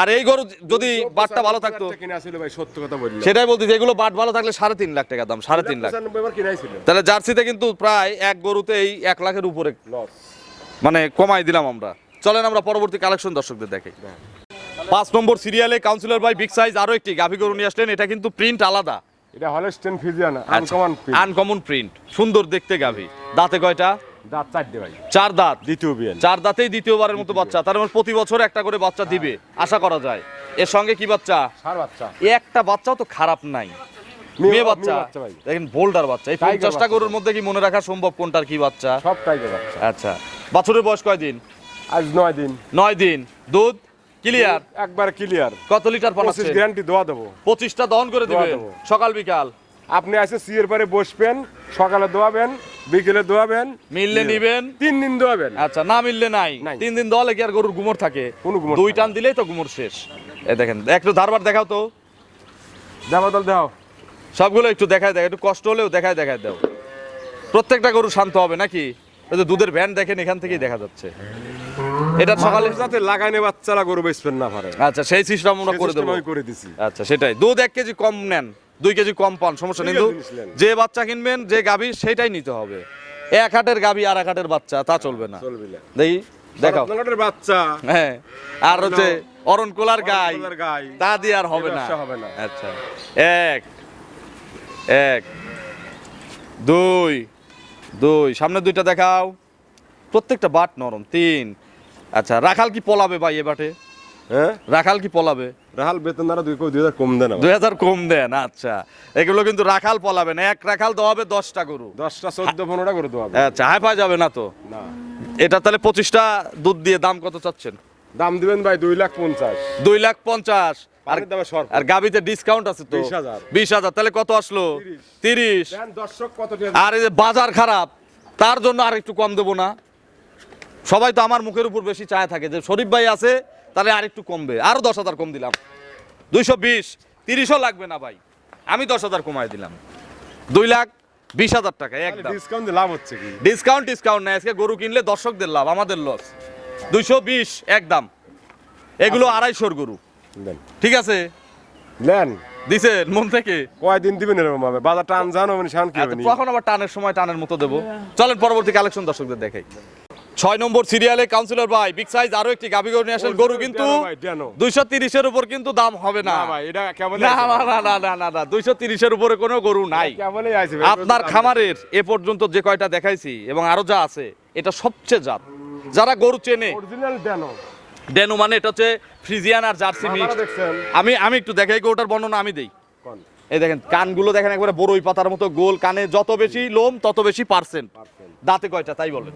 আর এই গরু যদি বাটটা ভালো থাকতো, কিনা ছিল ভাই, সত্য কথা বললাম। সেটাই বলতেছি, এগুলো বাট ভালো থাকলে 3.5 লাখ টাকা দাম, 3.5 লাখ। 95 বার কিনাই ছিল। তাহলে জার্সিতে কিন্তু প্রায় এক গরুতেই 1 লাখের উপরে লস। মানে কমাই দিলাম আমরা। চলেন আমরা পরবর্তী কালেকশন দর্শকদের দেখাই। 5 নম্বর সিরিয়ালে কাউন্সিলর ভাই বিগ সাইজ আরো একটি গাভী গরু নিয়ে আসলেন। এটা কিন্তু প্রিন্ট আলাদা, এটা Holstein Friesian uncommon print. Uncommon print, সুন্দর দেখতে গাভী। দাঁতে কয়টা? দাঁত 4 ভাই। 4 দাঁত। দ্বিতীয় বিয়ান। 4 দাঁতেই দ্বিতীয়বারের মতো বাচ্চা, তার মানে প্রতি বছর একটা করে বাচ্চা দিবে আশা করা যায়। এর সঙ্গে কি বাচ্চা? ষাঁড় বাচ্চা। একটা বাচ্চাও তো খারাপ নাই, মেয়ে বাচ্চা। ভাই। দেখেন বোল্ডার বাচ্চা। এই টাইগার 50টা বাচ্চা। গরুর মধ্যে কি মনে রাখা সম্ভব কোনটার কি বাচ্চা? সব টাইগার বাচ্চা। আচ্ছা বাছুরের বয়স কয়দিন? আজ 9 দিন। 9 দিন। দুধ ক্লিয়ার? একবার ক্লিয়ার। কত লিটার 25 পাঠাচ্ছে? গ্যারান্টি দোয়া দেবো। 25টা দহন করে দিবে দোয়া দেবো। সকাল বিকাল। আপনি এসে সিয়ের পরে বসবেন, সকালে দোয়াবেন, বিকেলে দোয়াবেন, মিললে নিবেন। 3 দিন দোয়াবেন। আচ্ছা না মিললে নাই। নাই। 3 দিন দহলে কি আর গরুর গুমর থাকে? কোনো গুমর 2 থাকে টান দিলেই তো গুমর শেষ। এই দেখেন একটু ধারবার দেখাও তো, জামাতল দাও। সবগুলো একটু দেখায় দেখায়, একটু কষ্ট হলেও দেখায় দেখায় দাও। প্রত্যেকটা গরু শান্ত হবে নাকি? এই যে দুধের ভ্যান দেখেন এখান থেকেই দেখা যাচ্ছে। এটা সকালে মানুষ যাতে লাগাইনে বাচ্চারা গরু বেচবেন না পারে, আচ্ছা সেই সিস্টেম আমরা করে দেবো। আমি করে দিছি। আচ্ছা সেটাই, দুধ 1 কেজি কম নেন, 2 কেজি কম পান, সমস্যা নেই। কিন্তু জিনিস নেন। যে বাচ্চা কিনবেন, যে গাভী সেটাই নিতে হবে। এক হাটের গাভী আর এক হাটের বাচ্চা তা চলবে না। চলবে না। দেখি দেখাও। শরৎনগরের বাচ্চা হ্যাঁ আর হচ্ছে অরণকোলার গাই, অরণকোলার গাই। তা দিয়ে আর হবে এই না। ব্যবসা হবে না। আচ্ছা এক এক দুই দুই, সামনে দুইটা দেখাও, প্রত্যেকটা বাট নরম। তিন। আচ্ছা রাখাল কি পলাবে ভাই এ বাটে? হ্যাঁ রাখাল কি পলাবে? রাহাল বেতন দ্বারা 2000 কম দেন 2000 কম দেন। আচ্ছা এগুলো কিন্তু রাখাল পলাবে না, এক রাখাল দেওয়া হবে 10টা গরু। 10টা 14-15টা করে দেওয়া হবে। আচ্ছা হাই পাওয়া যাবে না তো? না এটা তাহলে 25টা দুধ দিয়ে দাম কত চাচ্ছেন? দাম দিবেন ভাই 2,50,000। 2,50,000। আর পানির দামে সর আর গাবিতে ডিসকাউন্ট আছে তো 20,000 20,000, তাহলে কত আসলো? 30। দেন দর্শক কত টাকা আর এই যে বাজার খারাপ তার জন্য আর একটু কম দেবো না? সবাই তো আমার মুখের উপর বেশি চায় থাকে যে শরীফ ভাই আছে তাহলে আর একটু কমবে, আরো 10,000 কম দিলাম। 220, 30ও লাগবে না ভাই, আমি 10,000 কমাই দিলাম। 2,20,000 টাকা একদম। ডিসকাউন্ট লাভ হচ্ছে কি? ডিসকাউন্ট নাই, আজকে গরু কিনলে দর্শকদের লাভ, আমাদের লস। 220 একদম। এগুলো 250 গরু, দেন ঠিক আছে? নেন দিছেন মন থেকে? কয়দিন দিবেন এরকম ভাবে? বাজার টান জানো মানে শান কি হবে আচ্ছা, তখন আবার টানের সময় টানের মতো দেবো। চলেন পরবর্তী কালেকশন দর্শকদের দেখাই। 6 নম্বর সিরিয়ালে কাউন্সিলর ভাই বিগ সাইজ আরো একটি গাবি গরু নিয়ে আসেন। গরু কিন্তু 230 এর উপর কিন্তু দাম হবে না। না ভাই এটা কেবল না না না না না না না 230 এর উপরে কোনো গরু নাই কেবলই আইছে ভাই। আপনার খামারের। এ পর্যন্ত যে কয়টা দেখাইছি এবং আরো যা আছে এটা সবচেয়ে জাত। যারা গরু চেনে, অরিজিনাল ডেনো ডেনো মানে এটা হচ্ছে ফ্রিজিয়ান আর জার্সি মিক্স। আপনারা দেখছেন আমি একটু দেখাই, গরুটার বর্ণনা আমি দেই। কোন এই দেখেন কানগুলো দেখেন একবারে বড়ই পাতার মতো গোল, কানে যত বেশি লোম তত বেশি পার্সেন্ট। দাঁতে কয়টা তাই বলেন?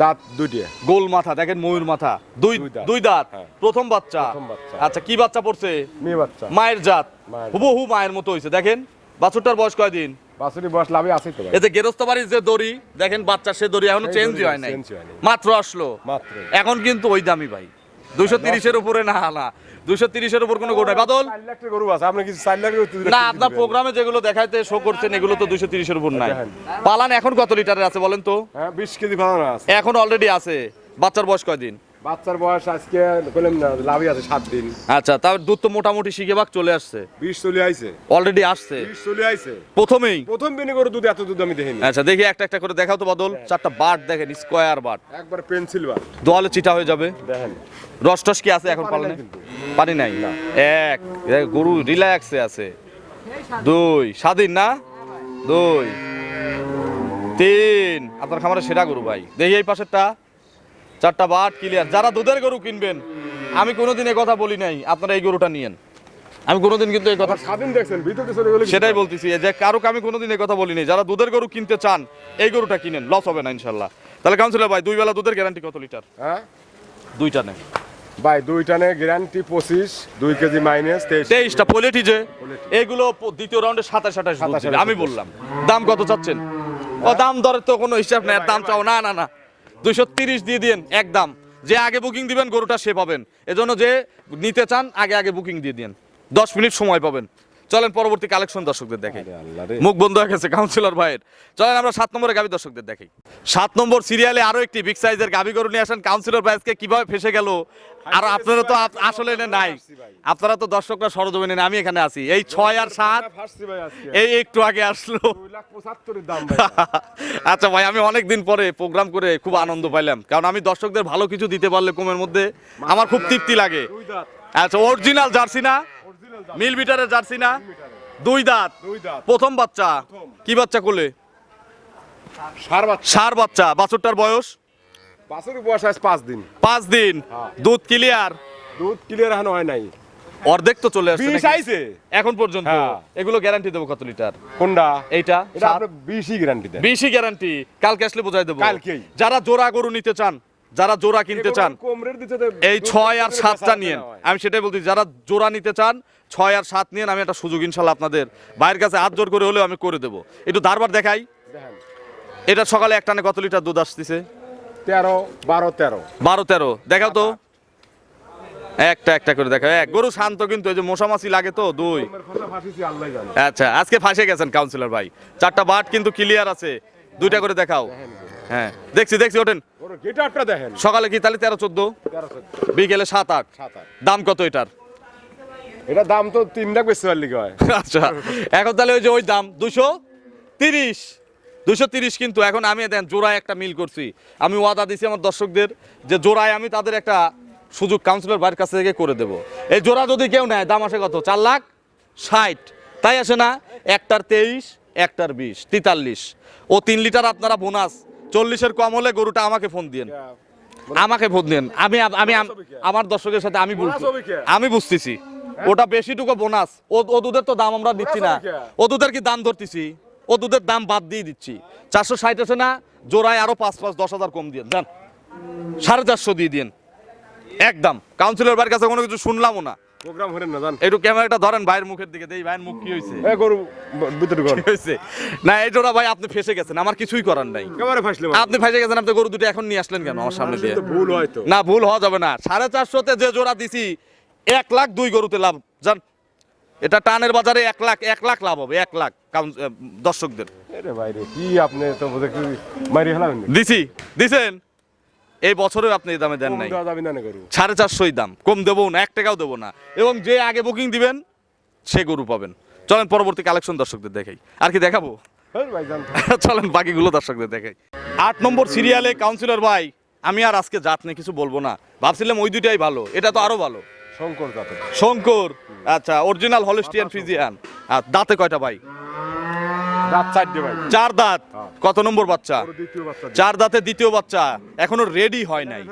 দাঁত দুইটা গোল মাথা দেখেন, ময়ূর মাথা, দুই দাঁত, হ্যাঁ। প্রথম বাচ্চা। প্রথম বাচ্চা। আচ্ছা কি বাচ্চা পড়ছে? মেয়ে বাচ্চা মায়ের জাত, মায়ের জাত। হুবহু মায়ের মতো হয়েছে। দেখেন বাছুরটার বয়স কয়দিন? বাছুরি বয়স লাভে আছে তো ভাই। এতে গেরস্ত বাড়ির যে দড়ি দেখেন, বাচ্চা সে দড়ি এখনো সেই চেঞ্জই দড়ি হয় নাই, change হয় নাই। মাত্র আসলো। মাত্র এখন কিন্তু ওই দামি ভাই, 230 এর উপরে না না 230 এর উপর কোনো গরু নাই। বাদল 4 লাখ টাকা গরু আছে, আপনি কিছু 4 লাখ না, আপনার প্রোগ্রামে যেগুলো দেখাইতে শো করছেন এগুলো তো 230 এর উপর নাই। দেখেন। পালান এখন কত লিটারের আছে বলেন তো? হ্যাঁ 20 কেজি ফালানো আছে। এখন অলরেডি আছে। বাচ্চার বয়স কয়দিন? বাচ্চার বয়স আজকে বললাম না লাভই আছে 7 দিন। আচ্ছা তার দুধ তো মোটামুটি শিখে বাক চলে আসছে, 20 চলে আইছে। অলরেডি আসছে 20 চলে আইছে। প্রথমেই। প্রথম দিনে গরু দুধ এত দুধ আমি দেখিনি। আচ্ছা দেখি একটা একটা করে দেখাও তো বদল। 4টা বাট দেখেন, স্কয়ার বাট, একবার পেন্সিল বার দোয়ালে চিটা হয়ে যাবে। দেখেন। রস টস কি আছে এখন পানি পালনে? নাই কিন্তু। পানি নাই। এক গরু রিল্যাক্সে আছে। 2 স্বাধীন না? 2 3 আপনার খামারে সেরা গরু ভাই। দেখি এই পাশেরটা, 4টা বাট ক্লিয়ার। যারা দুধের গরু কিনবেন, আমি কোনোদিন এই কথা বলি নাই আপনারা এই গরুটা নিয়েন, আমি কোনোদিন কিন্তু এই কথা, স্বাধীন দেখছেন ভিতরে চলে গেলে সেটাই বলতেছি যে কারোকে আমি কোনোদিন এই কথা বলিনি। যারা দুধের গরু কিনতে চান এই গরুটা কিনেন, লস হবে না ইনশাল্লাহ। তাহলে কাউন্সিলর ভাই 2 বেলা দুধের গ্যারান্টি কত লিটার? হ্যাঁ 2টা নেই ভাই 2 টানে গ্যারান্টি 25, 2 কেজি মাইনাস 23। 23টা পোলেটি যে এগুলো দ্বিতীয় রাউন্ডে 27 দুধ দিবে। আমি বললাম দাম কত চাচ্ছেন? ও দাম দরের তো কোনো হিসাব নেই, আর দাম চাও না না না 230 দিয়ে দিন একদম। যে আগে বুকিং দিবেন গরুটা সে পাবেন, এজন্য যে নিতে চান আগে আগে বুকিং দিয়ে দিন, 10 মিনিট সময় পাবেন। চলেন পরবর্তী কালেকশন দর্শকদের দেখাই। আল্লাহ রে। মুখ বন্ধ হয়ে গেছে কাউন্সিলর ভাইয়ের। চলেন আমরা 7 নম্বরে গাবি দর্শকদের দেখাই। 7 নম্বর সিরিয়ালে আরো একটি বিগ সাইজের গাবি গরু নিয়ে আসেন কাউন্সিলর ভাই। আজকে কিভাবে ফেসে গেল, আর আপনারা তো আসলে এনে নাই, আপনারা তো দর্শকরা সরজমিনে নেই, আমি এখানে আছি। এই 6 আর 7 ফার্স্ট ভাই আজকে এই একটু আগে আসলো। 2,75,000 এর দাম ভাই। আচ্ছা ভাই, আমি অনেক দিন পরে প্রোগ্রাম করে খুব আনন্দ পাইলাম, কারণ আমি দর্শকদের ভালো কিছু দিতে পারলে কমের মধ্যে আমার খুব তৃপ্তি লাগে। 2 দাঁত আচ্ছা অরিজিনাল জার্সি না, অরিজিনাল মিল বিটারের জার্সি না? 2 দাঁত, 2 দাঁত প্রথম বাচ্চা। কি বাচ্চা কোলে? সার বাচ্চা। সার বাচ্চা। বাছুরটার বয়স? বাছুরি বয়স আজ 5 দিন। 5 দিন। দুধ ক্লিয়ার? দুধ ক্লিয়ার এখনো হয় নাই। অর্ধেক তো চলে আসছে 20 নাকি? আইছে এখন পর্যন্ত। হ্যাঁ। এগুলো গ্যারান্টি দেবো কত লিটার? কোনটা? এইটা এটা আপনি 20ই গ্যারান্টি দেন। 20ই গ্যারান্টি। কালকে আসলে বোঝাই দেবো। কালকেই। যারা জোড়া গরু নিতে চান, যারা জোড়া কিনতে চান, কম রেট দিতে তো এই 6 আর 7টা নিয়েন। আমি সেটাই বলছি, যারা জোড়া নিতে চান 6 আর 7 নিয়েন। আমি একটা সুযোগ ইনশাল্লাহ আপনাদের ভাইয়ের কাছে হাত জোর করে হলেও আমি করে দেবো। একটু ধারবার দেখাই। দেখেন এটা সকালে এক টানে কত লিটার দুধ আসতেছে? 13, 12, 13 12, 13 দেখাও তো। একটা করে দেখাও। এক গরু শান্ত, কিন্তু এই যে মশামাছি লাগে তো। 2 আমার কথা ফাঁসিছি আল্লাহ জানে। আচ্ছা আজকে ফাঁসে গেছেন কাউন্সিলর ভাই। 4টা বাট কিন্তু ক্লিয়ার আছে। 2টা করে দেখাও। হ্যাঁ দেখছি ওঠেন। ওর গিটারটা দেখেন। সকালে কি তাহলে 13, 14, 13, বিকেলে 7, 8। 7, 8 দাম কত এটার? এটা দাম তো 3 লাখ বেশি পারলি হয়। আচ্ছা এখন তাহলে ওই যে ওই দাম 230। 230 কিন্তু এখন আমি দেন জোড়ায় একটা মিল করছি। আমি ওয়াদা দিছি আমার দর্শকদের যে জোড়ায় আমি তাদের একটা সুযোগ কাউন্সিলর ভাইয়ের কাছ থেকে করে দেব। এই জোড়া যদি কেউ নেয় দাম আসে কত, 4,60,000, তাই আসে না? একটার 23, একটার 20, 43 ও 3 লিটার আপনারা বোনাস। 40-এর কম হলে গরুটা আমাকে ফোন দিন, আমাকে ফোন দিন। আমি আমি আম- আমার দর্শকের সাথে আমি বলছি, আমি বুঝতেছি ওটা বেশিটুকু বোনাস। ও দুধের তো দাম আমরা দিচ্ছি না, ও দুধের কি দাম ধরতেছি, ও দুধের দাম বাদ দিয়ে দিচ্ছি। 460 আছে না, জোড়ায় আরো 5,000 কম দিয়ে দেন, 450 দিয়ে দিন একদম। কাউন্সিলর ভাইয়ের কাছে কোনো কিছু শুনলামও না। প্রোগ্রাম হলেন না জান, একটু ক্যামেরাটা ধরেন ভাইয়ের মুখের দিকে, দেই ভাইয়ের মুখ কি হয়েছে। এ গরু ভিতরে ঘর কি হয়েছে? না এই জোড়া ভাই আপনি ফেসে গেছেন, আমার কিছুই করার নাই। কেমন ফাসলে আপনি ফেসে গেছেন, আপনি গরু দুটো এখন নিয়ে আসলেন কেন আমার সামনে দিয়ে? ভুল হয়তো না ভুল হওয়া যাবে না। 450-তে যে জোড়া দিছি 1 লাখ 2 গরুতে লাভ জান। এটা টানের বাজারে 1 লাখ লাভ হবে, 1 লাখ দর্শকদের আরে ভাই রে, কি আপনি তো বোধ কি মারি হলাম দিছেন। এই বছরেও আপনি এই দামে দেন নাই। দাও যাবি না গরু 450 দাম, কম দেবো না, 1 টাকাও দেবো না। এবং যে আগে বুকিং দিবেন সে গরু পাবেন। চলেন পরবর্তী কালেকশন দর্শকদের দেখাই। আর কি দেখাবো? হ্যাঁ ভাই জান, চলেন বাকিগুলো দর্শকদের দেখাই। 8 নম্বর সিরিয়ালে কাউন্সিলর ভাই, আমি আর আজকে জাত নিয়ে কিছু বলবো না, ভাবছিলাম ওই দুইটাই ভালো, এটা তো আরো ভালো। শঙ্কর জাতের শঙ্কর, আচ্ছা অরিজিনাল হলস্টিয়ান ফ্রিজিয়ান। আর দাঁতে কয়টা ভাই? রাত 4 ভাই, 4 দাঁত। কত নম্বর বাচ্চা? গরু দ্বিতীয় বাচ্চা 4 দাঁতে দ্বিতীয় বাচ্চা, এখনো রেডি হয় নাই।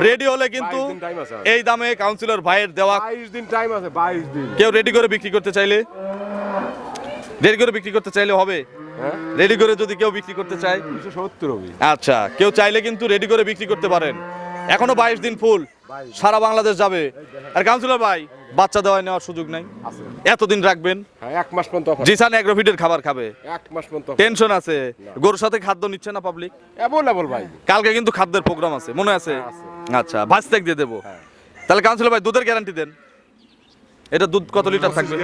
রেডি হলে কিন্তু 22 দিন টাইম আছে। এই দামে কাউন্সিলর ভাইয়ের দেওয়া। 22 দিন টাইম আছে, 22 দিন। কেউ রেডি করে বিক্রি করতে চাইলে, রেডি করে বিক্রি করতে চাইলে হবে। হ্যাঁ রেডি করে যদি কেউ বিক্রি করতে চায়, 270 হবে। আচ্ছা কেউ চাইলে কিন্তু রেডি করে বিক্রি করতে পারেন। এখনো 22 দিন ফুল, সারা বাংলাদেশ যাবে। আর কাউন্সিলর ভাই বাচ্চা দেওয়ায় নেওয়ার সুযোগ নাই, আছে এতদিন রাখবেন। হ্যাঁ 1 মাস পর্যন্ত অফার, জিসান অ্যাগ্রোফিডের খাবার খাবে, 1 মাস পর্যন্ত টেনশন আছে। গরুর সাথে খাদ্য নিচ্ছে না পাবলিক। অ্যাভেলেবল ভাই। কালকে কিন্তু খাদ্যের প্রোগ্রাম আছে, মনে আছে? আছে। আচ্ছা ভাজতেক দিয়ে দেবো। হ্যাঁ। তাহলে কাউন্সিলর ভাই দুধের গ্যারান্টি দেন। এটা দুধ কত লিটার থাকবে?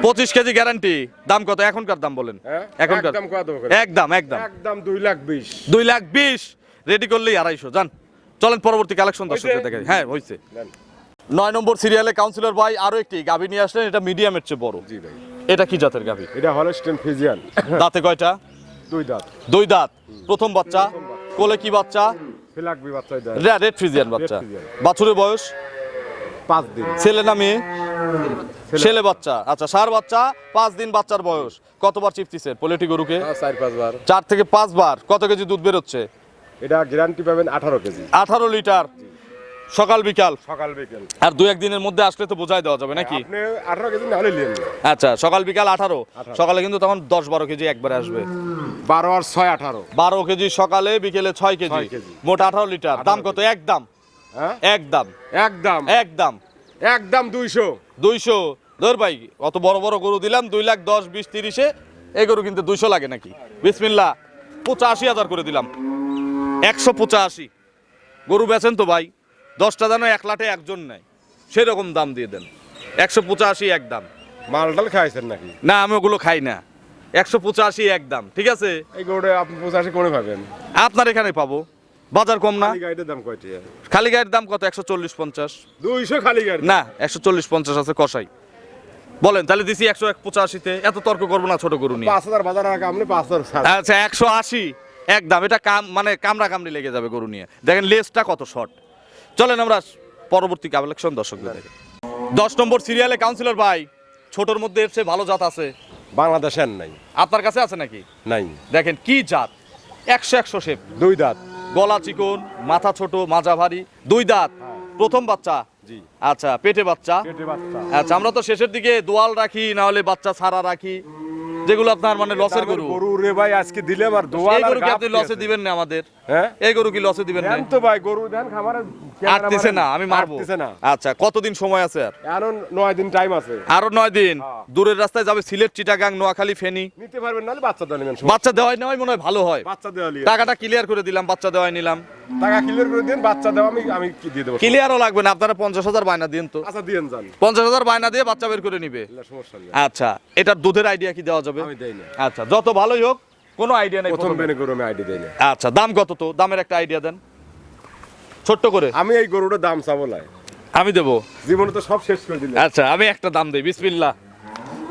25 কেজি গ্যারান্টি। দাম কত এখনকার দাম বলেন? হ্যাঁ এখনকার একদম কত করে? একদম একদম একদম 2,20,000। 2,20,000 রেডি করলেই 250 জান। চলেন পরবর্তী কালেকশন দর্শকদের দেখাই। হ্যাঁ হইছে। নেন। 9 নম্বর সিরিয়ালে কাউন্সিলর ভাই আরো একটি গাভী নিয়ে আসলেন, এটা মিডিয়ামের চেয়ে বড়। জি ভাই, এটা কি জাতের গাভী? এটা হলস্টেইন ফ্রিজিয়ান, দাঁতে কয়টা? 2 দাঁত। 2 দাঁত। প্রথম বাচ্চা, কোলে কি বাচ্চা? ফিলাকবি বাচ্চা দেয়, রেড ফ্রিজিয়ান বাচ্চা। ফ্রিজিয়ান। বাছুরের বয়স 5 দিন। ছেলে না মেয়ে? ছেলে বাচ্চা। আচ্ছা সার বাচ্চা, 5 দিন বাচ্চার বয়স। কতবার চিপতিছে পোলেটি গরুকে? 4-5 বার। 4 থেকে 5 বার। কত কেজি দুধ বেরোচ্ছে? এটা গ্যারান্টি পাবেন 18 কেজি, 18 লিটার সকাল বিকাল। সকাল বিকেল। আর 2-1 দিনের মধ্যে আসলে তো বোঝাই দেওয়া যাবে নাকি? আপনি 18 কেজি না হলে নিন। আচ্ছা সকাল বিকাল 18। সকালে কিন্তু তখন 10-12 কেজি একবারে আসবে। 12 আর 6 18। 12 কেজি সকালে, বিকেলে 6 কেজি, 6 কেজি। মোট 18 লিটার। দাম কত? একদম হ্যাঁ একদম একদম একদম একদম 200। 200 ধর ভাই। অত বড় বড় গরু দিলাম 2,10,000, 20, 30-এ। এই গরু কিন্তু 200 লাগে নাকি? বিসমিল্লাহ, 85,000 করে দিলাম। 185 গরু বেচেন তো ভাই, 10টা যেন 1 লাটে একজন নেয়, সেরকম দাম দিয়ে দেন। 185 একদম। মালটাল খাইছেন নাকি? না আমি ওগুলো খাই না। 185 একদম, ঠিক আছে? এই গরুটা আপনি 85 কোনে পাবেন? আপনার এখানে পাবো, বাজার কম না। খালি গাড়িটার দাম কয়টি? খালি গাড়ির দাম কত? 140-50। 200 খালি গাড়ি না 140-50 আছে কষাই। বলেন তাহলে দিছি 185-তে। এত তর্ক করবো না ছোট গরু নিয়ে। 5000 বাজার রাখা, আপনি 5000 ছাড়। আচ্ছা 180 একদম। এটা মানে কামড়া কামড়ি লেগে যাবে গরু নিয়ে। দেখেন লেজটা কত শর্ট। চলেন আমরা পরবর্তী কালেকশন দর্শকদের দেখি। 10 নম্বর সিরিয়ালে কাউন্সিলর ভাই, ছোটর মধ্যে এর চেয়ে ভালো জাত আছে? বাংলাদেশের নাই, আপনার কাছে আছে নাকি? নাই। দেখেন কি জাত, 100 শেপ। 2 দাঁত। গলা চিকন, মাথা ছোট, মাজা ভারী, 2 দাঁত। প্রথম বাচ্চা? জি। আচ্ছা পেটে বাচ্চা। পেটে বাচ্চা। আচ্ছা আমরা তো শেষের দিকে দোয়াল রাখি, না হলে বাচ্চা ছাড়া রাখি, যেগুলো আপনার মানে লসের গরু। গরু রে ভাই আজকে দিলাম আর দোয়াল এই আর গরু কি গাব আপনি কি লসে আছে? দিবেন না আমাদের? হ্যাঁ এই গরু কি লসে দিবেন না? দেন তো ভাই, গরু দেন খামারে আটতেছে না, আমি মারবো। আটতেছে না। আচ্ছা কতদিন সময় আছে আর? এখন 9 দিন টাইম আছে। আরো 9 দিন। হ্যাঁ। দূরের রাস্তায় যাবে, সিলেট, চিটাগাং, নোয়াখালী, ফেনী। নিতে পারবেন নাহলে বাচ্চা দেওয়া নেবেন। বাচ্চা দেওয়াই নেওয়াই মনে হয় ভালো হয়। বাচ্চা দেওয়া লিয়ে টাকাটা ক্লিয়ার করে দিলাম, বাচ্চা দেওয়াই নিলাম। টাকা ক্লিয়ার করে দিন, বাচ্চা দেওয়া আমি কি দিয়ে দেবো? ক্লিয়ারও লাগবে না, আপনারা 50,000 বায়না দিন তো। আচ্ছা দিয়েন যান, 50,000 বায়না দিয়ে বাচ্চা বের করে নিবে। সমস্যা নেই। আচ্ছা এটার দুধের আইডিয়া কি দেওয়া যাবে? আমি দেই না। আচ্ছা যত ভালোই হোক, কোনো আইডিয়া নেই প্রথম প্রথমে। বেনে গরু আমি আইডি দেই না। আচ্ছা দাম কত? তো দামের একটা আইডিয়া দেন ছোট্ট করে। আমি এই গরুটার দাম চাবো লাই, আমি দেবো। জীবনে তো সব শেষ করে দিলে। আচ্ছা আমি একটা দাম দেই, বিসমিল্লাহ।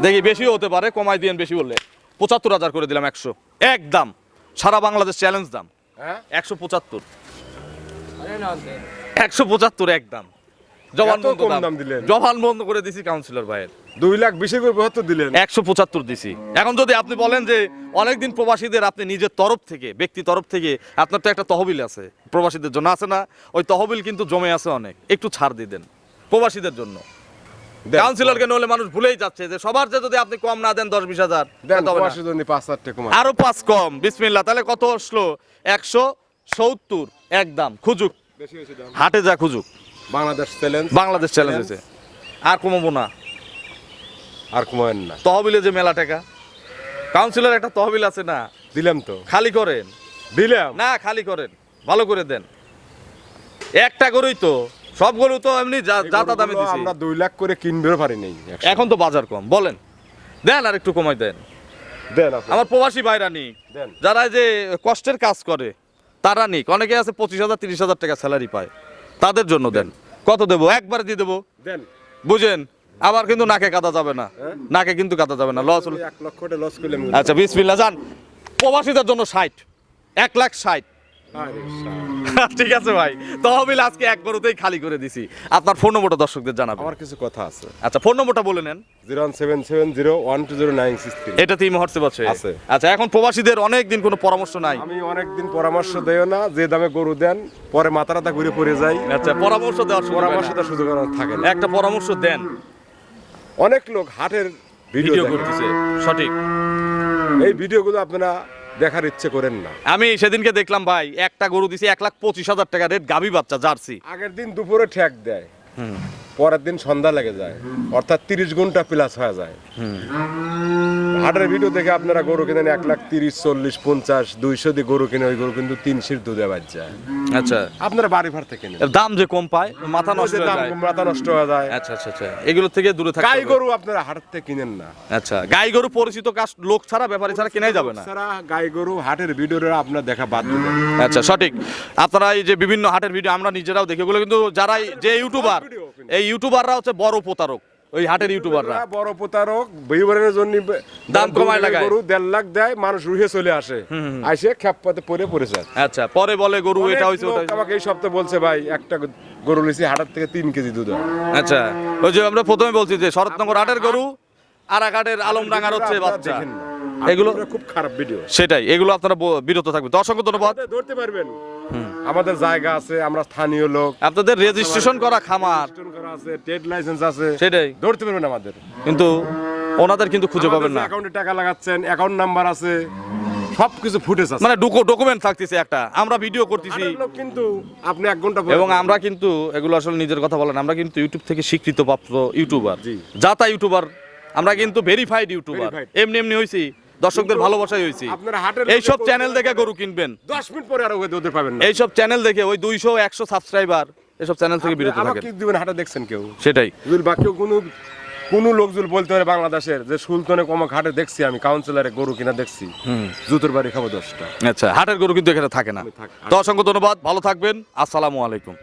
দেখি বেশিও হতে পারে, কমাই দিয়েন বেশি বললে। 75,000 করে দিলাম। 100 একদম। সারা বাংলাদেশ চ্যালেঞ্জ দাম হ্যাঁ 175 175 একদম জবান এত বন্ধ কম দাম দাম দিলেন? জবান বন্ধ করে দিছি কাউন্সিলর ভাইয়ের 2,20,000 দিলেন। 175 দিছি। এখন যদি আপনি বলেন যে অনেকদিন প্রবাসীদের আপনি নিজের তরফ থেকে ব্যক্তি তরফ থেকে আপনার তো একটা তহবিল আছে প্রবাসীদের জন্য আছে না, ওই তহবিল কিন্তু জমে আছে অনেক, একটু ছাড় দিয়ে দেন প্রবাসীদের জন্য। দেন। কাউন্সিলরকে নলে মানুষ ভুলেই যাচ্ছে যে সবার যে যদি আপনি কম না দেন 10-20 দেন হাজার প্রবাসী জন্য 5,000 টাকা কমান। আরো 5 কম বিসমিল্লাহ, তাহলে কত আসলো 170 একদম খুঁজুক বেশি হয়েছে দাম। হাটে যা খুঁজুক বাংলাদেশ চ্যালেঞ্জ বাংলাদেশ চ্যালেঞ্জ হয়েছে আর কমাবো না। আর কমায়েন না। তহবিলে যে মেলা টাকা কাউন্সিলর একটা তহবিল আছে না, দিলাম তো, খালি করেন দিলাম। না খালি করেন ভালো করে দেন। একটা গরুই তো, সব গরু তো এমনি যাতা দামে এগুলো দিছি, আমরা 2 লাখ করে কিনবেও পারি নাই। এখন তো বাজার কম বলেন, দেন আর একটু কমাই দেন। দেন আপনি। আমার প্রবাসী ভাইরা নিক, দেন। যারা যে কষ্টের কাজ করে তারা নিক, অনেকে আছে 25,000-30,000 টাকা স্যালারি পায়, তাদের জন্য দেন। কত দেবো? একবার দিয়ে দেবো, দেন। বুঝেন? আবার কিন্তু নাকে কাটা যাবে না, হ্যাঁ? নাকে কিন্তু কাটা যাবে না, লস হলো। 1 লক্ষ টাকা লস করলাম। আচ্ছা বিসমিল্লাহ যান। প্রবাসীদের জন্য 60, 1,60,000। আরে শালা। ঠিক আছে ভাই, তহবিল আজকে এক গরুতেই খালি করে দিছি। আপনার ফোন নম্বরটা দর্শকদের জানাবেন। আমার কিছু কথা আছে। আচ্ছা ফোন নম্বরটা বলে নেন। 01770120963। এটাতেই হোয়াটসঅ্যাপ আছে? আছে। আচ্ছা এখন প্রবাসীদের অনেক দিন কোনো পরামর্শ নাই। আমি অনেকদিন পরামর্শ দেও না, যে দামে গরু দেন পরে মাথাটা ঘুরে পড়ে যায়। আচ্ছা পরামর্শ দেওয়ার পরামর্শ পরামর্শ দেওয়ার সুযোগ আর থাকে না। একটা পরামর্শ দেন। অনেক লোক হাটের ভিডিও ভিডিও দেখে। করতেছে সঠিক। এই ভিডিওগুলো আপনারা দেখার ইচ্ছে করেন না। আমি সেদিনকে দেখলাম ভাই, একটা গরু দিছি 1,25,000 টাকা রেট, গাভী বাচ্চা জার্সি। আগের দিন দুপুরে ঠেক দেয়, পরের দিন সন্ধ্যা লেগে যায়, অর্থাৎ 30 ঘন্টা প্লাস হয়ে যায়। হাটের ভিডিও দেখে আপনারা গরু কিনেন 1,30,000, 40, 50, 200 দিয়ে গরু কিনে, ওই গরু কিন্তু 3 শির দুধে বাচ্চা। আচ্ছা আপনারা বাড়ি ভাড় থেকে নেন, এর দাম যে কম পায় মাথা নষ্ট হয়ে দাম যায়। মাথা নষ্ট হয়ে যায়। আচ্ছা আচ্ছা আচ্ছা, এগুলো থেকে দূরে থাকতে গাই হবে। গরু আপনারা হাট থেকে কিনেন না। আচ্ছা গাই গরু পরিচিত লোক ছাড়া ব্যাপারী ছাড়া কেনাই যাবে না। সারা গাই গরু হাটের ভিডিওটা আপনার দেখা বাদ দিবেন। আচ্ছা সঠিক। আপনারা এই যে বিভিন্ন হাটের ভিডিও আমরা নিজেরাও দেখি, ওগুলো কিন্তু যারা যে ইউটিউবার, এই ইউটিউবাররা হচ্ছে বড় প্রতারক, ওই হাটের ইউটিউবাররা। বড় প্রতারক বিবরণের জন্য দাম কমায় লাগায়। গরু 1.5 লাখ দেয়, মানুষ রুহে চলে আসে, আইসে খেপপাতে পড়ে যায়। আচ্ছা পরে বলে গরু অনেক এটা হইছে লোক ওটা হইছে। আমাকে এই সপ্তাহে বলছে ভাই একটা গরু লিছি হাটের থেকে 3 কেজি দুধ হয়। আচ্ছা ওই যে আমরা প্রথমে বলছি যে শরৎনগর হাটের গরু আর এক হাটের আলমডাঙ্গার হচ্ছে আপনারা বাচ্চা, দেখেন না। এগুলো আপনারা খুব খারাপ ভিডিও। সেটাই, এগুলো আপনারা বিরত থাকবেন। তো অসংখ্য ধন্যবাদ। আমাদের ধরতে পারবেন, আমাদের জায়গা আছে, আমরা স্থানীয় লোক, আপনাদের রেজিস্ট্রেশন করা খামার, রেজিস্ট্রেশন করা আছে, ট্রেড লাইসেন্স আছে, সেটাই, ধরতে পারবেন আমাদের। কিন্তু ওনাদের কিন্তু খুঁজে পাবেন না। অ্যাকাউন্টে টাকা লাগাচ্ছেন, অ্যাকাউন্ট নাম্বার আছে, সবকিছু ফুটেজ আছে। মানে ডকুমেন্ট থাকতেছে একটা, আমরা ভিডিও করতেছি হাটের লোক কিন্তু আপনি 1 ঘন্টা পরে এবং আমরা কিন্তু এগুলো আসলে নিজের কথা বলেন, আমরা কিন্তু ইউটিউব থেকে স্বীকৃত প্রাপ্ত ইউটিউবার, জি। যাতা ইউটিউবার, আমরা কিন্তু ভেরিফাইড ইউটিউবার। Verified। এমনি এমনি হইছি, দর্শকদের ভালোবাসাই হইছি। আপনারা হাটের এইসব লোকে চ্যানেল দেখে গরু কিনবেন, 10 মিনিট পরে আর ওদের পাবেন না। এইসব চ্যানেল দেখে ওই 200-100 সাবস্ক্রাইবার এসব চ্যানেল থেকে বিরত আমাকে থাকেন। কি দিবেন? হাটে দেখছেন কেউ? সেটাই। যদি বাকি কোন লোক যদি বলতে পারে বাংলাদেশের যে সুলতানে কমক হাটে দেখছি আমি কাউন্সিলরে গরু কিনা দেখছি, জুতোর বাড়ি খাবো 10টা। আচ্ছা হাটের গরু কিন্তু এখানে থাকে না। থাকে। তো অসংখ্য ধন্যবাদ, ভালো থাকবেন, আসসালামু আলাইকুম।